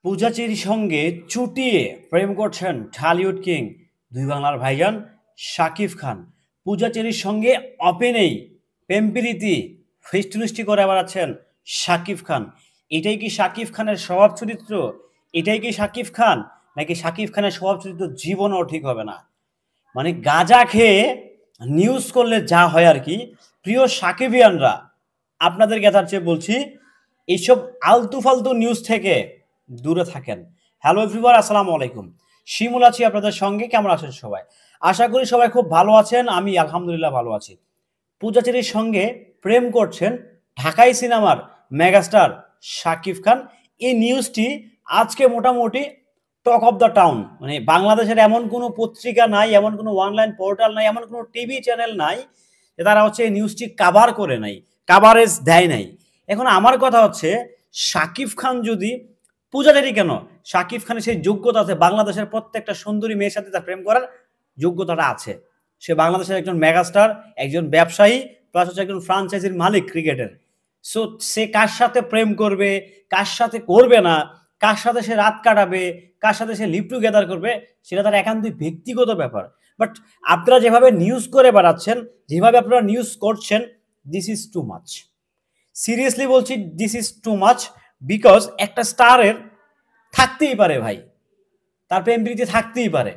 পূজাচেরির সঙ্গে চুটিয়ে প্রেম করছেন ঢালিউড কিং দুই বাংলার ভাইজান শাকিব খান। পূজাচেরির সঙ্গে ওপেনেই প্রেমপ্রীতি ফিস্টুনিষ্টি করে বেড়াচ্ছেন শাকিব খান। এটাই কি শাকিব খানের স্বভাব চরিত্র? এটাই কি শাকিব খান? নাকি শাকিব খানের স্বভাব চরিত্র জীবনও ঠিক হবে না? মানে গাঁজা খেয়ে নিউজ করলে যা হয় আর কি। প্রিয় সাকিবিয়ানরা, আপনাদেরকে তার চেয়ে বলছি, এইসব আলতু ফালতু নিউজ থেকে দূরে থাকেন। হ্যালো এভরিওয়ান, আসসালামু আলাইকুম। শিমুল আছি আপনাদের সঙ্গে। কেমন আছেন সবাই? আশা করি সবাই খুব ভালো আছেন। আমি আলহামদুলিল্লাহ ভালো আছি। পূজাচেরির সঙ্গে প্রেম করছেন ঢাকাই সিনেমার মেগাস্টার শাকিব খান। এই নিউজটি আজকে মোটামুটি টক অফ দ্য টাউন। মানে বাংলাদেশের এমন কোনো পত্রিকা নাই, এমন কোনো অনলাইন পোর্টাল নাই, এমন কোনো টিভি চ্যানেল নাই যে তারা হচ্ছে এই নিউজটি কাভার করে নাই, কাভারেজ দেয় নাই। এখন আমার কথা হচ্ছে, শাকিব খান যদি, পূজাচেরি কেন, শাকিব খানের সেই যোগ্যতা আছে, বাংলাদেশের প্রত্যেকটা সুন্দরী মেয়ের সাথে তার প্রেম করার যোগ্যতাটা আছে। সে বাংলাদেশের একজন মেগাস্টার, একজন ব্যবসায়ী, প্লাস হচ্ছে একজন ফ্রাঞ্চাইজির মালিক ক্রিকেটের। সো সে কার সাথে প্রেম করবে, কার সাথে করবে না, কার সাথে সে রাত কাটাবে, কার সাথে সে লিভ টুগেদার করবে, সেটা তার একান্তই ব্যক্তিগত ব্যাপার। বাট আপনারা যেভাবে নিউজ করে বেড়াচ্ছেন, যেভাবে আপনারা নিউজ করছেন, this is too much. Seriously বলছি, this is too much. Because একটা স্টারের থাকতেই পারে ভাই, তার প্রেম প্রীতি থাকতেই পারে।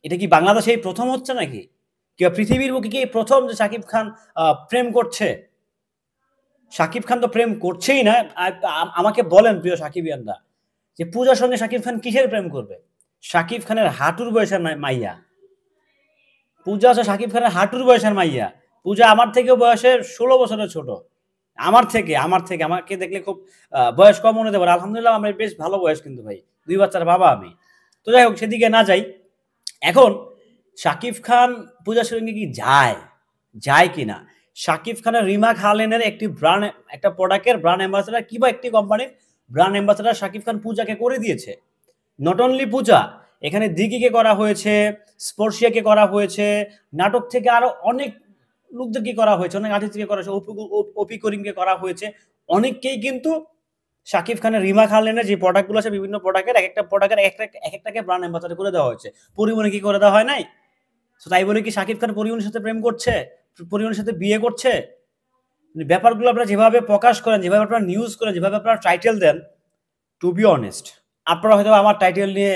এটা কি বাংলাদেশে এই প্রথম হচ্ছে নাকি? কিংবা পৃথিবীর বুকে কি এই প্রথম যে শাকিব খান প্রেম করছে? শাকিব খান তো প্রেম করছেই না। আমাকে বলেন প্রিয় সাকিবিয়ানরা, যে পূজার সঙ্গে শাকিব খান কিসের প্রেম করবে? শাকিব খানের হাঁটুর বয়সের মাইয়া। পূজা হচ্ছে শাকিব খানের হাঁটুর বয়সের মাইয়া। পূজা আমার থেকে বয়সে 16 বছরের ছোট। আমার থেকে আমাকে দেখলে খুব বয়স কম মনে হতে পারে। আলহামদুলিল্লাহ আমার বেশ ভালো বয়স কিন্তু ভাই। 2 বাচ্চার বাবা আমি। তো যাই হোক, সেদিকে না যাই। এখন শাকিব খান পূজার সঙ্গে কি যায় কিনা? শাকিব খানের রিমা খালেনের একটি ব্র্যান্ড, একটা প্রোডাক্টের ব্র্যান্ড অ্যাম্বাসেডর কিংবা একটি কোম্পানির ব্র্যান্ড অ্যাম্বাসেডর শাকিব খান পূজাকে করে দিয়েছে। নট অনলি পূজা, এখানে দিঘিকে করা হয়েছে, স্পর্শিয়াকে করা হয়েছে, নাটক থেকে আরো অনেক লোকদেরকে করা হয়েছে, অনেক আর্টিস্টকে করা হয়েছে, অপি করিমকে করা হয়েছে। অনেককেই কিন্তু শাকিব খানের রিমা খালেনের যে প্রোডাক্টগুলো আছে, বিভিন্ন প্রোডাক্টের এক একটা প্রোডাক্টের এক একটাকে ব্র্যান্ড অ্যাম্বাসেডর করে দেওয়া হয়েছে। পরিমণি কি করে দেওয়া হয় নাই? তো তাই বলে কি শাকিব খান পরিমণির সাথে প্রেম করছে, পরিমণির সাথে বিয়ে করছে? ব্যাপারগুলো আপনারা যেভাবে প্রকাশ করেন, যেভাবে আপনারা নিউজ করেন, যেভাবে আপনারা টাইটেল দেন, টু বি অনেস্ট, আপনারা হয়তো আমার টাইটেল নিয়ে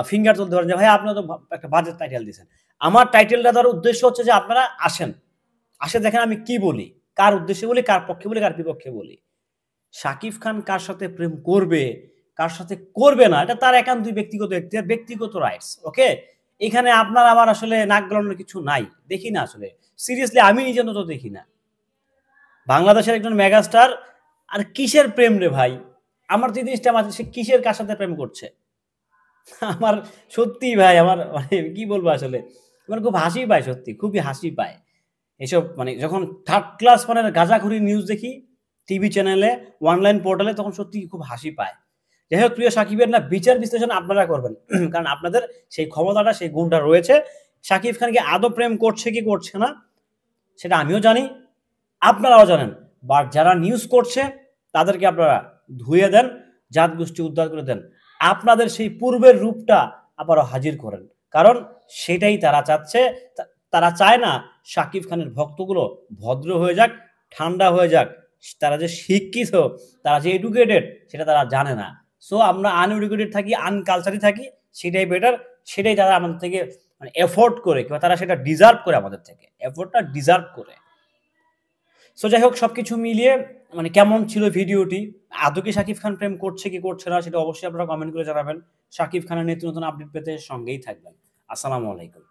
ফিঙ্গার তুলতে পারেন যে ভাই আপনি তো একটা বাজে টাইটেল দিয়েছেন। আমার টাইটেলটা দেওয়ার উদ্দেশ্য হচ্ছে যে আপনারা আসে দেখেন আমি কি বলি, কার উদ্দেশ্যে বলি, কার পক্ষে বলি, কার বিপক্ষে বলি। শাকিব খান কার সাথে প্রেম করবে, কার সাথে করবে না, এটা তার একান্তই ব্যক্তিগত রাইটস। ওকে, এখানে আপনার আমার আসলে নাক গলানোর কিছু নাই। দেখি না আসলে, সিরিয়াসলি আমি নিজে তো দেখি না। বাংলাদেশের একজন মেগাস্টার আর কিসের প্রেম রে ভাই? আমার তো জিনিসটা মাথায়, সে কিসের কার সাথে প্রেম করছে? আমার সত্যি ভাই, আমার মানে কি বলবো আসলে, আমার খুব হাসি পায়, সত্যি খুবই হাসি পায় এসব। মানে যখন থার্ড ক্লাস মানের গাঁজাখুরি নিউজ দেখি টিভি চ্যানেলে, অনলাইন পোর্টালে, তখন সত্যি খুব হাসি পায়। যাই হোক, প্রিয় সাকিবের না, বিচার বিশ্লেষণ আপনারা করবেন, কারণ আপনাদের সেই ক্ষমতাটা, সেই গুণটা রয়েছে। শাকিব খানকে আদৌ প্রেম করছে কি করছে না সেটা আমিও জানি, আপনারাও জানেন। বাট যারা নিউজ করছে তাদেরকে আপনারা ধুয়ে দেন, জাত গোষ্ঠী উদ্ধার করে দেন, আপনাদের সেই পূর্বের রূপটা আবারও হাজির করেন। কারণ সেটাই তারা চাচ্ছে। তারা চায় না শাকিব খানের ভক্তগুলো ভদ্র হয়ে যাক, ঠান্ডা হয়ে যাক। তারা যে শিক্ষিত, তারা যে এডুকেটেড, সেটা তারা জানে না। সো আমরা আনএডুকেটেড থাকি, আনকালচারি থাকি, সেটাই বেটার। সেটাই তারা আমাদের থেকে মানে এফোর্ড করে, কিংবা তারা সেটা ডিজার্ভ করে, আমাদের থেকে এফোর্টটা ডিজার্ভ করে। সো যাই হোক, সবকিছু মিলিয়ে মানে কেমন ছিল ভিডিওটি? আদৌ কি শাকিব খান প্রেম করছে কি করছে না, সেটা অবশ্যই আপনারা কমেন্ট করে জানাবেন। শাকিব খানের নিত্য নতুন আপডেট পেতে সঙ্গেই থাকবেন। আসসালামু আলাইকুম।